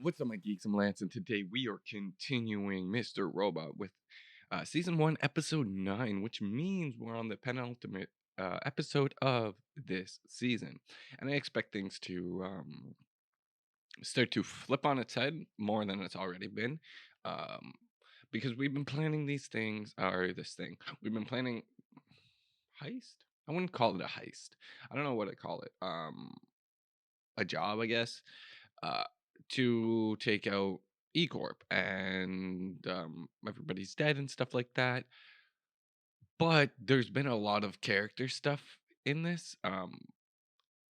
What's up, my geeks? I'm Lance, and today we are continuing Mr. Robot with Season 1, Episode 9, which means we're on the penultimate episode of this season. And I expect things to start to flip on its head more than it's already been. Um, because we've been planning these things, or this thing. We've been planning heist? I wouldn't call it a heist. I don't know what I call it. A job, I guess. Uh, to take out E-Corp and everybody's dead and stuff like that. But there's been a lot of character stuff in this,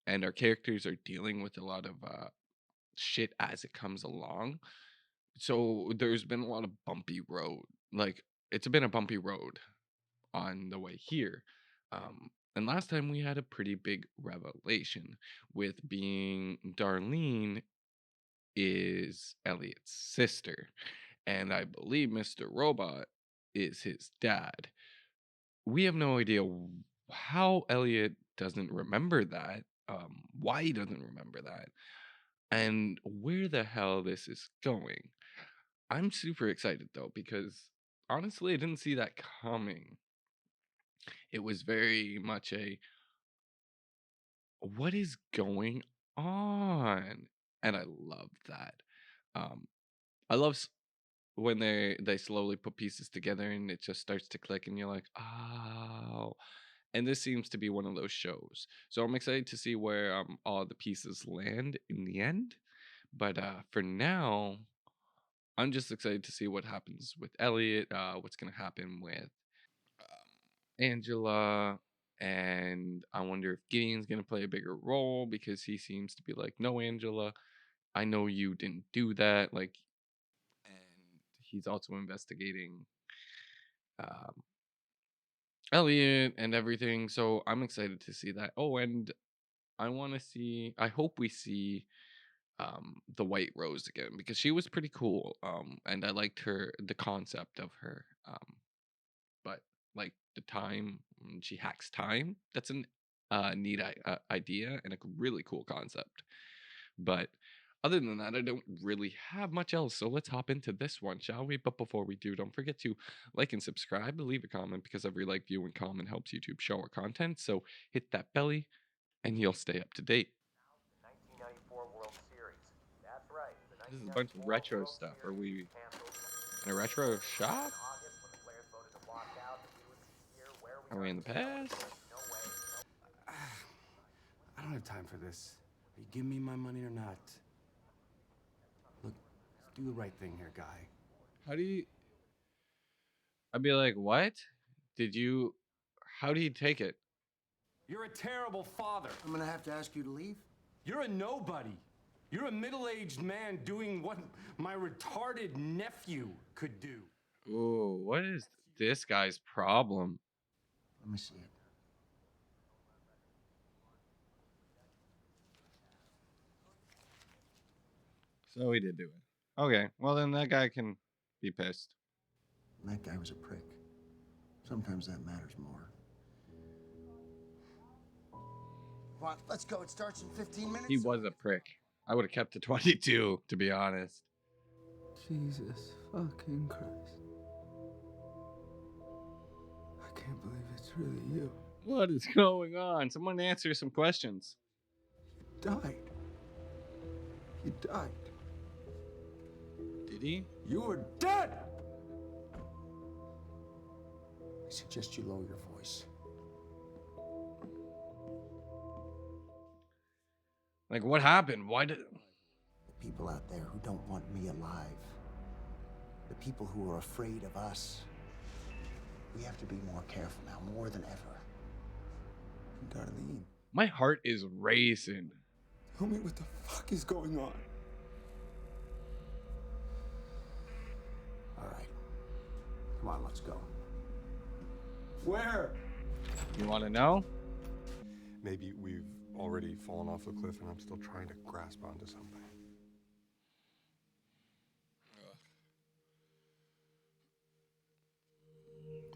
and our characters are dealing with a lot of shit as it comes along. So there's been a lot of bumpy road. Like it's been a bumpy road on the way here. And last time we had a pretty big revelation with being Darlene is Elliot's sister, and I believe Mr. Robot is his dad. We have no idea how Elliot doesn't remember that, why he doesn't remember that, and where the hell this is going. I'm super excited though, because honestly, I didn't see that coming. It was very much a what is going on? And I love that. Um, I love when they slowly put pieces together and it just starts to click and you're like, oh. And this seems to be one of those shows. So I'm excited to see where all the pieces land in the end. But for now, I'm just excited to see what happens with Elliot, what's gonna happen with Angela, and I wonder if Gideon's gonna play a bigger role because he seems to be like, no, Angela, I know you didn't do that. Like, and he's also investigating um, Elliot and everything. So I'm excited to see that. Oh, and I want to see. I hope we see the White Rose again because she was pretty cool. And I liked her, the concept of her. But like the time when she hacks time, that's an neat idea and a really cool concept. But other than that, I don't really have much else. So let's hop into this one, shall we? But before we do, don't forget to like and subscribe, leave a comment because every like, view, and comment helps YouTube show our content. So hit that belly and you'll stay up to date. 1994 World Series. That's right. The This is a bunch of 1994 retro World stuff. Are Series we was canceled in a retro shop? in August when the players voted to walk out. We would be here where we Are are we in the today. past? No way. I don't have time for this. Are you giving me my money or not? Look, let's do the right thing here, guy. How do you. I'd be like, what? Did you. How do you take it? You're a terrible father. I'm gonna have to ask you to leave. You're a nobody. You're a middle-aged man doing what my retarded nephew could do. Ooh, what is this guy's problem? Let me see it. So he did do it. Okay, well then that guy can be pissed. That guy was a prick. Sometimes that matters more. Come on, let's go. It starts in 15 minutes. He was a prick. I would have kept to 22, to be honest. Jesus fucking Christ. I can't believe it's really you. What is going on? Someone answer some questions. You died. You died. Did he? You were dead! I suggest you lower your voice. Like, what happened? Why did... The people out there who don't want me alive. The people who are afraid of us. We have to be more careful now, more than ever. Darlene, My heart is racing. tell me what the fuck is going on. All right. Come on, let's go. Where? You want to know? Maybe we've already fallen off the cliff and I'm still trying to grasp onto something.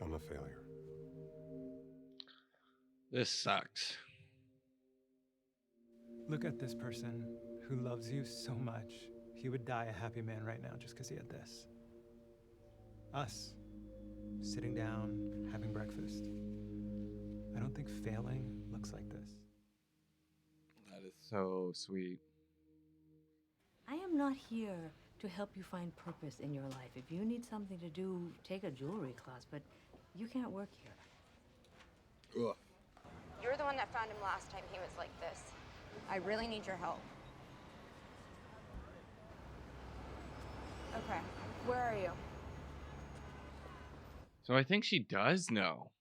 I'm a failure. This sucks. Look at this person who loves you so much. he would die a happy man right now just because he had this. Us, sitting down, having breakfast. I don't think failing looks like this. That is so sweet. I am not here to help you find purpose in your life. If you need something to do, take a jewelry class, but you can't work here. Ugh. You're the one that found him last time he was like this. I really need your help. Okay, where are you? So I think she does know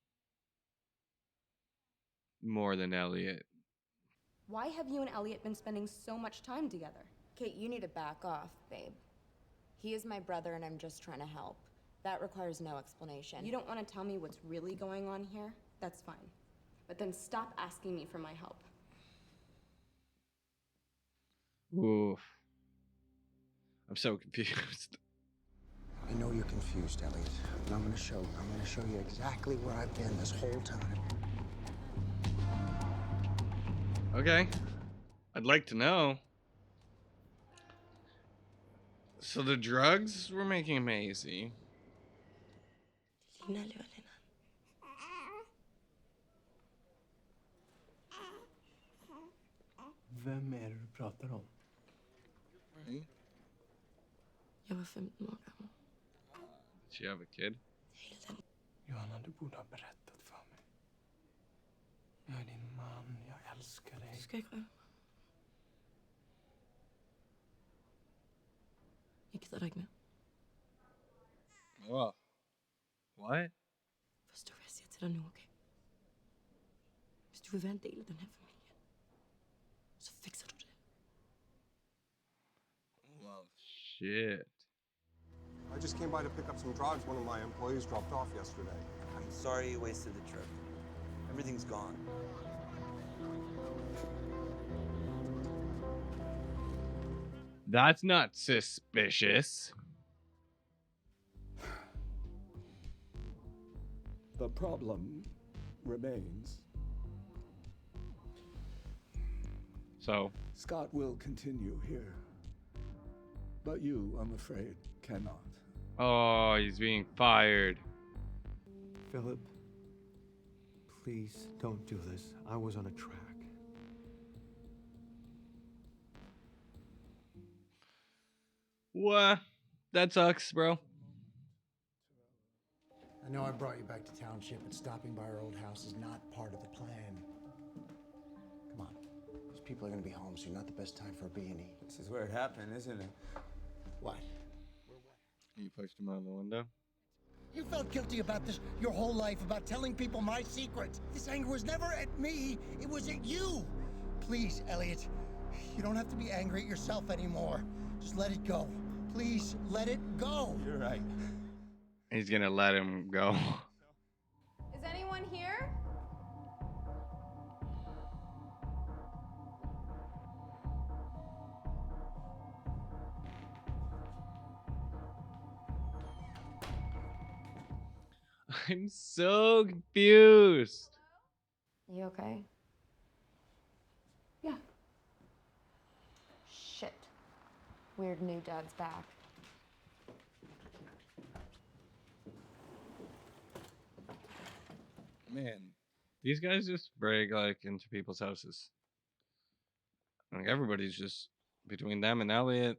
more than Elliot. Why have you and Elliot been spending so much time together? Kate, you need to back off, babe. He is my brother and I'm just trying to help. That requires no explanation. You don't want to tell me what's really going on here? That's fine. But then stop asking me for my help. Oof. I'm so confused. I know you're confused, Elliot, and I'm gonna show you exactly where I've been this whole time. Okay. I'd like to know. So the drugs were making him hazy. Vem är det du pratar om? Right? Jag var 15 år gammal. Did she have a kid? Johanna, du borde ha berättat för mig. Jag är din man, jag älskar dig. Ska jag själv? Ikke deg med. Oh. What? Förstår vad jag säger till dig nu, okej? Hvis du vill vara en del av den här familjen, så fixar du det. Well, shit. I just came by to pick up some drugs one of my employees dropped off yesterday. I'm sorry you wasted the trip. Everything's gone. That's not suspicious. The problem remains. So, Scott will continue here. But you, I'm afraid, cannot. oh, he's being fired. Philip, please don't do this. I was on a track. What? That sucks, bro. I know I brought you back to township, but stopping by our old house is not part of the plan. Come on. These people are gonna be home soon. Not the best time for a B&E. This is where it happened, isn't it? What? You pushed him out of the window. You felt guilty about this your whole life, about telling people my secrets. This anger was never at me, it was at you. Please, Elliot, you don't have to be angry at yourself anymore. Just let it go. Please, let it go. You're right. He's gonna let him go. Is anyone here? I'm so confused. You okay? Yeah. Shit. Weird new dad's back. Man, these guys just break like into people's houses. Like everybody's just between them and Elliot.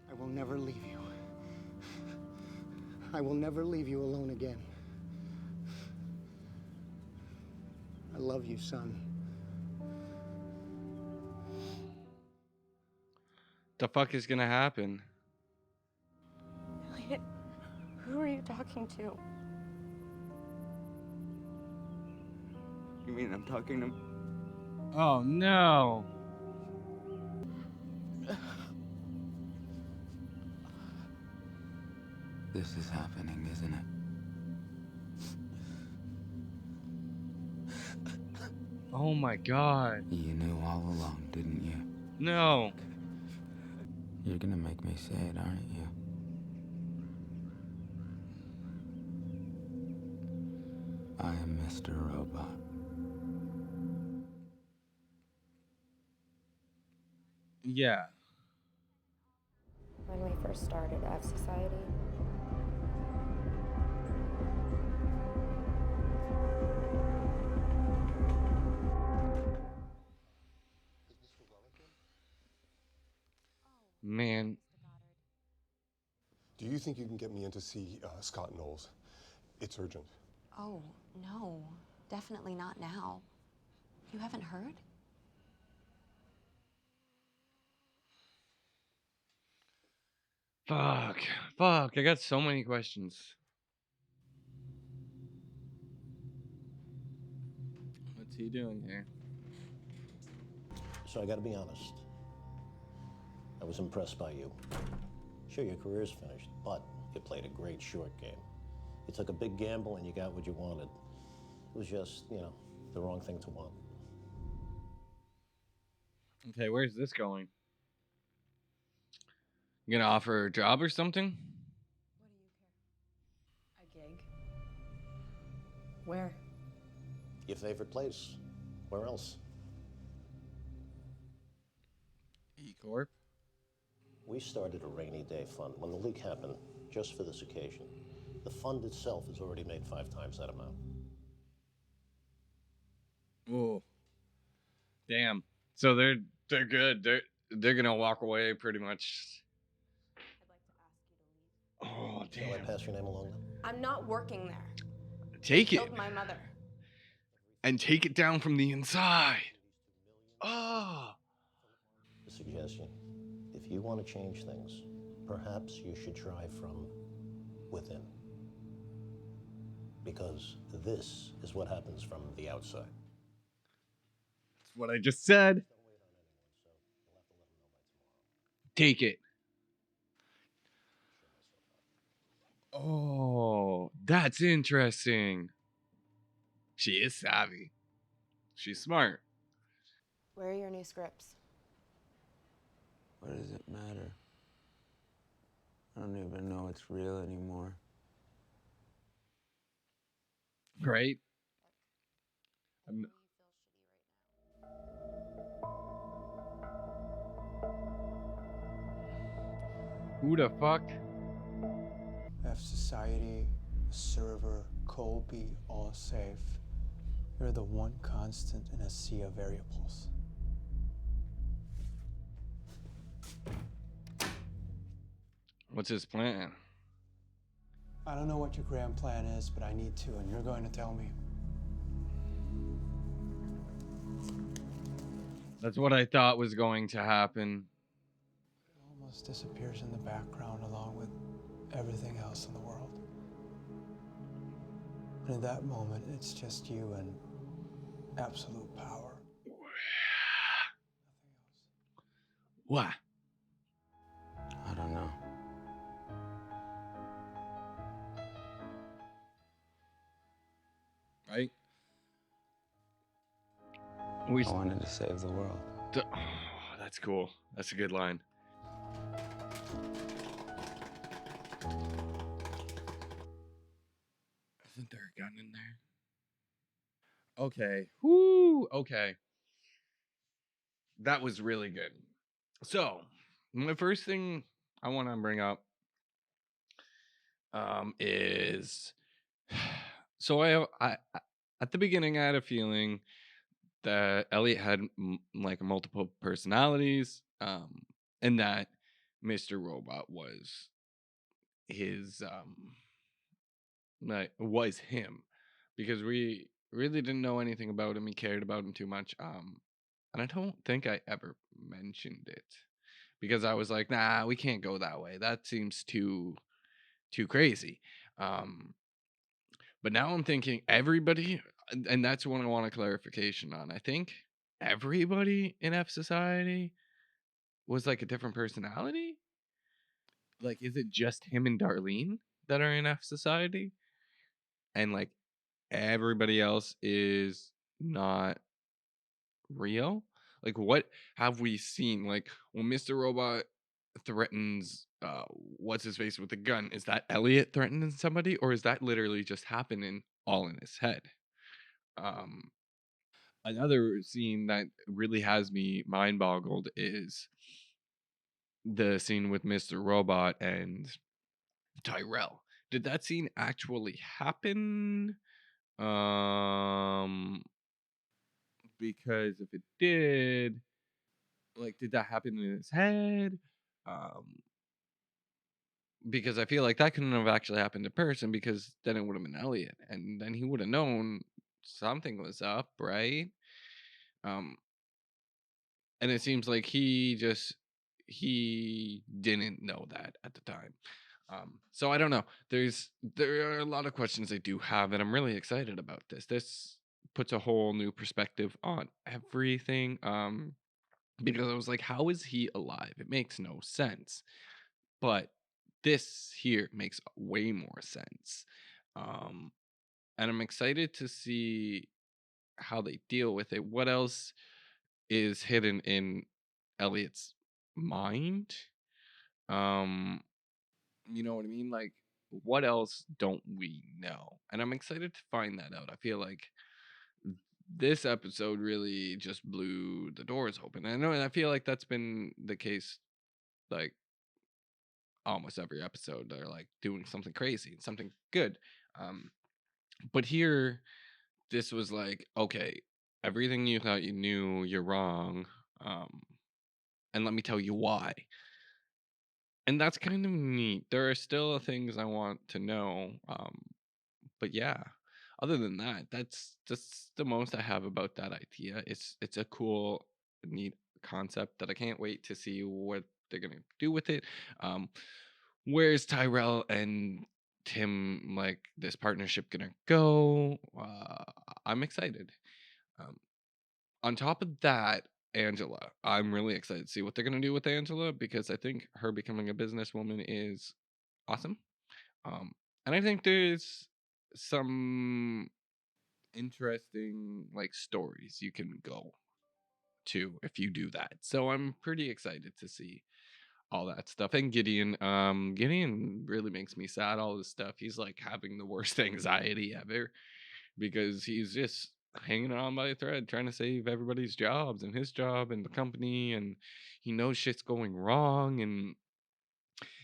I will never leave you. I will never leave you alone again. I love you, son. The fuck is gonna happen? Elliot, who are you talking to? You mean I'm talking to... Oh no. This is happening, isn't it? Oh my god. You knew all along, didn't you? No. You're gonna make me say it, aren't you? I am Mr. Robot. Yeah. first started F Society. Man. Do you think you can get me in to see Scott Knowles? It's urgent. Oh, no. Definitely not now. You haven't heard? Fuck. Fuck. I got so many questions. What's he doing here? So I gotta be honest. I was impressed by you. Sure, your career's finished, but you played a great short game. You took a big gamble and you got what you wanted. It was just, the wrong thing to want. Okay, where's this going? You gonna offer her a job or something? A gig? Where? Your favorite place. Where else? E-Corp? We started a rainy day fund when the leak happened, just for this occasion. The fund itself has already made 5 times that amount. Oh, damn. So they're good. They're gonna walk away pretty much. Oh, damn. Shall I pass your name along then? I'm not working there. Take it. Killed my mother. And take it down from the inside. Oh. A suggestion. If you want to change things, perhaps you should try from within. Because this is what happens from the outside. That's what I just said. Take it. Oh, that's interesting. She is savvy. She's smart. Where are your new scripts? What does it matter? I don't even know it's real anymore. Right? Who the fuck? F Society, server, Colby, all safe. You're the one constant in a sea of variables. What's his plan? I don't know what your grand plan is, but I need to, and you're going to tell me. That's what I thought was going to happen. It almost disappears in the background along with everything else in the world. And in that moment, it's just you and absolute power. What? I don't know. Right? I wanted to save the world. Oh, that's cool. That's a good line. Isn't there a gun in there? Okay. Whoo. Okay. That was really good. So, my first thing I want to bring up is so I at the beginning I had a feeling that Elliot had like multiple personalities, and that Mr. Robot was his like was him, because we really didn't know anything about him. He cared about him too much, and I don't think I ever mentioned it because I was like, nah, we can't go that way. That seems too crazy. But now I'm thinking everybody, and that's what I want a clarification on. I think everybody in F Society was like a different personality. Like, is it just him and Darlene that are in F Society? And like everybody else is not real? Like, what have we seen? Like, when Mr. Robot threatens what's his face with a gun, is that Elliot threatening somebody, or is that literally just happening all in his head? Another scene that really has me mind boggled is the scene with Mr. Robot and Tyrell. Did that scene actually happen? Um, because if it did, like, did that happen in his head? Um, because I feel like that couldn't have actually happened in person because then it would have been Elliot, and then he would have known something was up, right? Um, and it seems like he didn't know that at the time. So I don't know. There are a lot of questions I do have, and I'm really excited about this. This puts a whole new perspective on everything. Because I was like, how is he alive? It makes no sense. But this here makes way more sense. Um, and I'm excited to see how they deal with it. What else is hidden in Elliot's mind? Um, you know what I mean? Like, what else don't we know? And I'm excited to find that out. I feel like this episode really just blew the doors open. I know, and I feel like that's been the case, like, almost every episode. They're like doing something crazy, something good. Um, but here, this was like, okay, everything you thought you knew, you're wrong. Um, and let me tell you why. And that's kind of neat. There are still things I want to know. But yeah, other than that, that's the most I have about that idea. It's a cool, neat concept that I can't wait to see what they're gonna do with it. Um, where's Tyrell and Tim, like, this partnership gonna go? I'm excited. Um, on top of that, Angela, I'm really excited to see what they're gonna do with Angela because I think her becoming a businesswoman is awesome. Um, and I think there's some interesting, like, stories you can go to if you do that. So I'm pretty excited to see all that stuff. And Gideon really makes me sad. All this stuff. He's like having the worst anxiety ever because he's just hanging on by a thread trying to save everybody's jobs and his job and the company, and he knows shit's going wrong and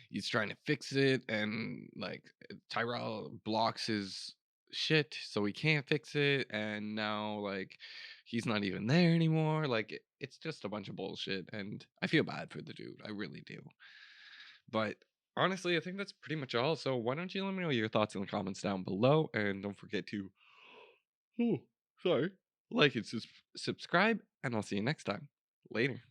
he's trying to fix it, and like Tyrell blocks his shit so he can't fix it, and now like he's not even there anymore. Like it's just a bunch of bullshit, and I feel bad for the dude. I really do. But honestly, I think that's pretty much all. So why don't you let me know your thoughts in the comments down below, and don't forget to oh, sorry, like and subscribe, and I'll see you next time. Later.